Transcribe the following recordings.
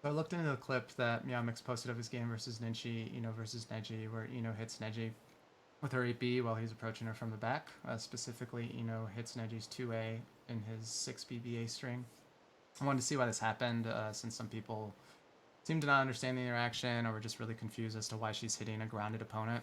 I looked into the clip that Meowmix posted of his game versus Ninchi, Ino versus Neji, where Ino hits Neji with her 8B while he's approaching her from the back. Specifically, Ino hits Neji's 2A in his 6BBA string. I wanted to see why this happened, since some people seem to not understand the interaction or were just really confused as to why she's hitting a grounded opponent.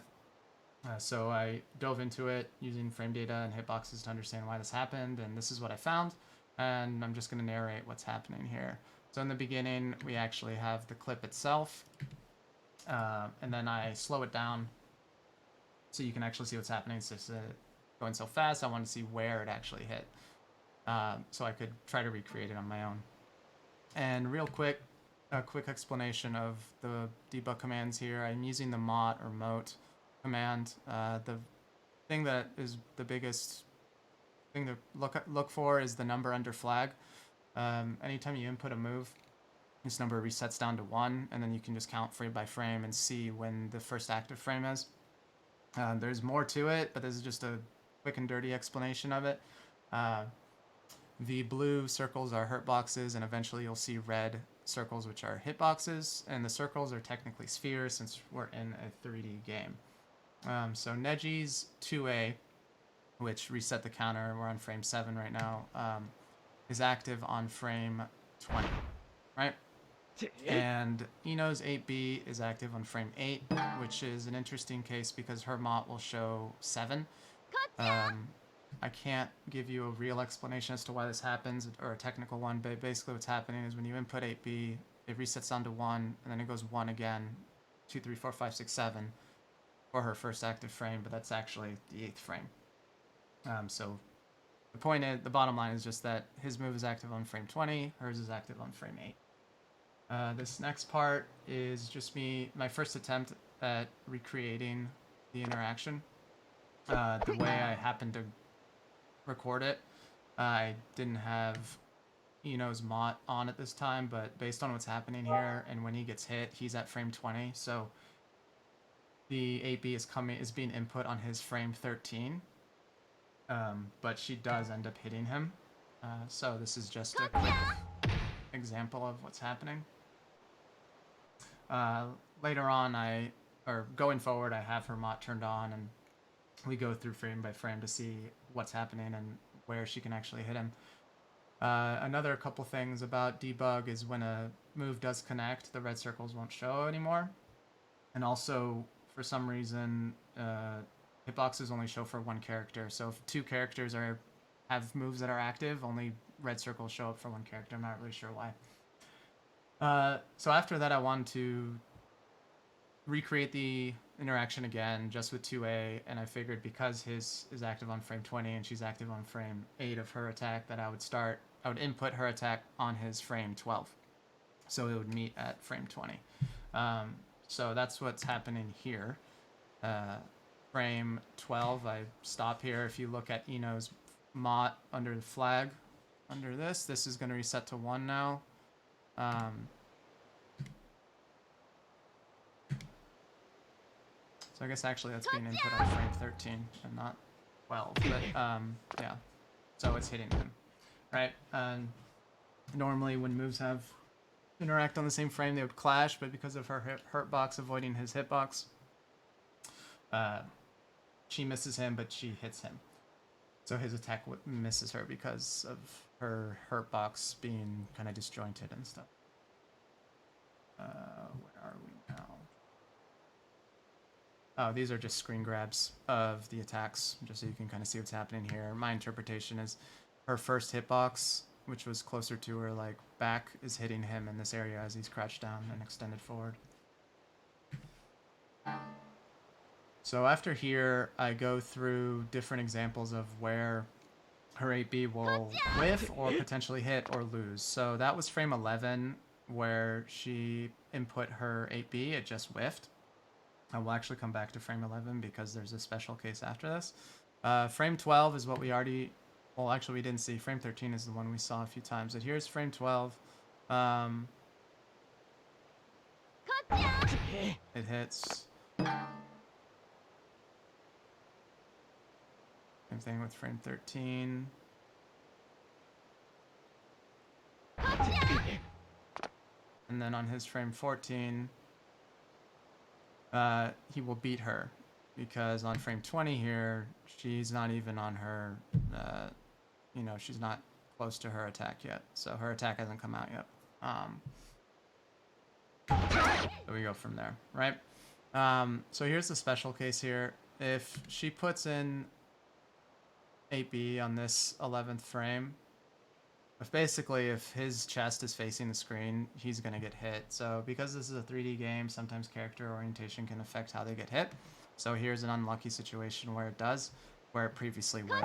So I dove into it using frame data and hitboxes to understand why this happened, and this is what I found, and I'm just going to narrate what's happening here. So in the beginning, we actually have the clip itself, and then I slow it down so you can actually see what's happening. It's just going so fast, I wanted to see where it actually hit, so I could try to recreate it on my own. And real quick, a quick explanation of the debug commands here. I'm using the mot or mote command. The thing that is the biggest thing to look for is the number under flag. Anytime you input a move, this number resets down to 1, and then you can just count frame by frame and see when the first active frame is. There's more to it, but this is just a quick and dirty explanation of it. The blue circles are hurt boxes, and eventually you'll see red circles, which are hit boxes, and the circles are technically spheres since we're in a 3D game. So Neji's 2A, which reset the counter, we're on frame 7 right now, is active on frame 20, right? And Ino's 8B is active on frame 8, which is an interesting case because her mot will show 7. I can't give you a real explanation as to why this happens, or a technical one, but basically what's happening is when you input 8B, it resets down to 1, and then it goes 1 again, 2, 3, 4, 5, 6, 7, for her first active frame, but that's actually the 8th frame. So the point is, the bottom line is just that his move is active on frame 20, hers is active on frame 8. This next part is just my first attempt at recreating the interaction. The way I happened to record it, I didn't have Ino's mot on at this time, but based on what's happening here and when he gets hit, he's at frame 20, so the 8B is being input on his frame 13, but she does end up hitting him. So this is just a quick example of what's happening. Later on, going forward, I have her mot turned on, and we go through frame by frame to see what's happening and where she can actually hit him. Another couple things about debug is when a move does connect, the red circles won't show anymore. And also, for some reason, hitboxes only show for one character. So if 2 characters have moves that are active, only red circles show up for one character. I'm not really sure why. So after that, I wanted to recreate the interaction again, just with 2A, and I figured because his is active on frame 20 and she's active on frame 8 of her attack, that I would input her attack on his frame 12. So it would meet at frame 20. So that's what's happening here. Frame 12, I stop here. If you look at Ino's mot under the flag, under this is going to reset to 1 now. So I guess actually that's being input on frame 13 and not 12, but yeah. So it's hitting him, right? Normally when moves interact on the same frame, they would clash, but because of her hurt box avoiding his hitbox, she misses him, but she hits him. So his attack misses her because of her hurt box being kind of disjointed and stuff. Where are we now? Oh, these are just screen grabs of the attacks, just so you can kind of see what's happening here. My interpretation is her first hitbox, which was closer to her like back, is hitting him in this area as he's crouched down and extended forward. So after here, I go through different examples of where her 8B will whiff or potentially hit or lose. So that was frame 11 where she input her 8B, it just whiffed. I will actually come back to frame 11 because there's a special case after this. Frame 12 is what we already... Well, actually, we didn't see. Frame 13 is the one we saw a few times. But here's frame 12. It hits. Same thing with frame 13. And and then on his frame 14, he will beat her, because on frame 20 here, she's not even on her, you know, she's not close to her attack yet, so her attack hasn't come out yet. So we go from there, right? So here's the special case here. If she puts in 8B on this 11th frame, if his chest is facing the screen, he's going to get hit. So because this is a 3D game, sometimes character orientation can affect how they get hit. So here's an unlucky situation where it does, where it previously would.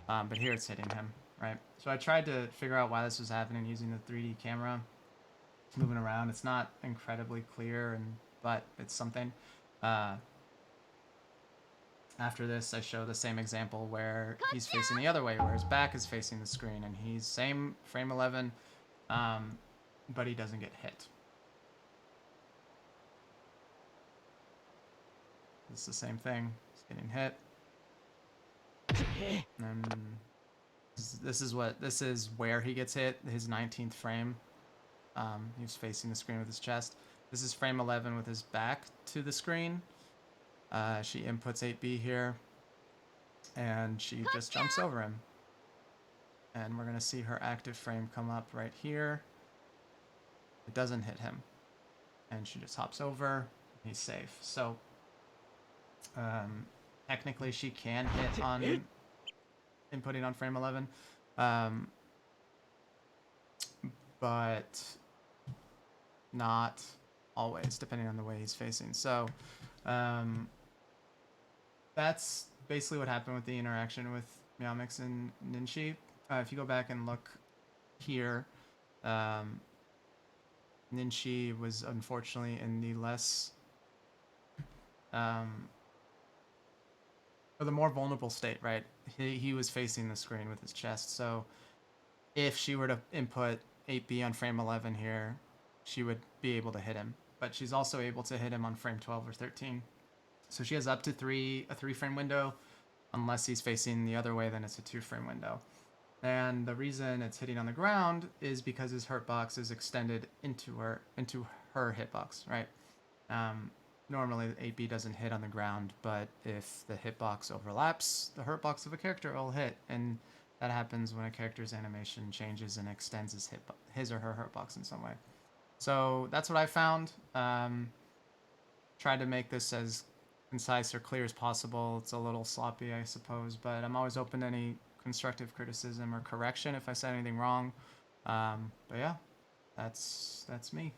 But here it's hitting him, right? So I tried to figure out why this was happening using the 3D camera. Moving around, it's not incredibly clear, but it's something. After this, I show the same example where he's facing the other way, where his back is facing the screen, and he's same frame 11, but he doesn't get hit. It's the same thing. He's getting hit. And this is where he gets hit. His 19th frame. He's facing the screen with his chest. This is frame 11 with his back to the screen. She inputs 8B here, and she just jumps over him. And we're going to see her active frame come up right here. It doesn't hit him. And she just hops over. He's safe. So, technically she can hit on inputting on frame 11. But not always, depending on the way he's facing. So, that's basically what happened with the interaction with Meowmix and Ninshi. If you go back and look here, Ninshi was unfortunately in the less, or the more vulnerable state, right? He was facing the screen with his chest, so if she were to input 8B on frame 11 here, she would be able to hit him. But she's also able to hit him on frame 12 or 13. So she has up to a 3-frame window. Unless he's facing the other way, then it's a 2-frame window. And the reason it's hitting on the ground is because his hurt box is extended into her hitbox, right? Normally, 8B doesn't hit on the ground, but if the hitbox overlaps, the hurt box of a character will hit, and that happens when a character's animation changes and extends his or her hurt box in some way. So that's what I found. Tried to make this as concise or clear as possible. It's a little sloppy, I suppose, but I'm always open to any constructive criticism or correction if I said anything wrong. But yeah, that's me.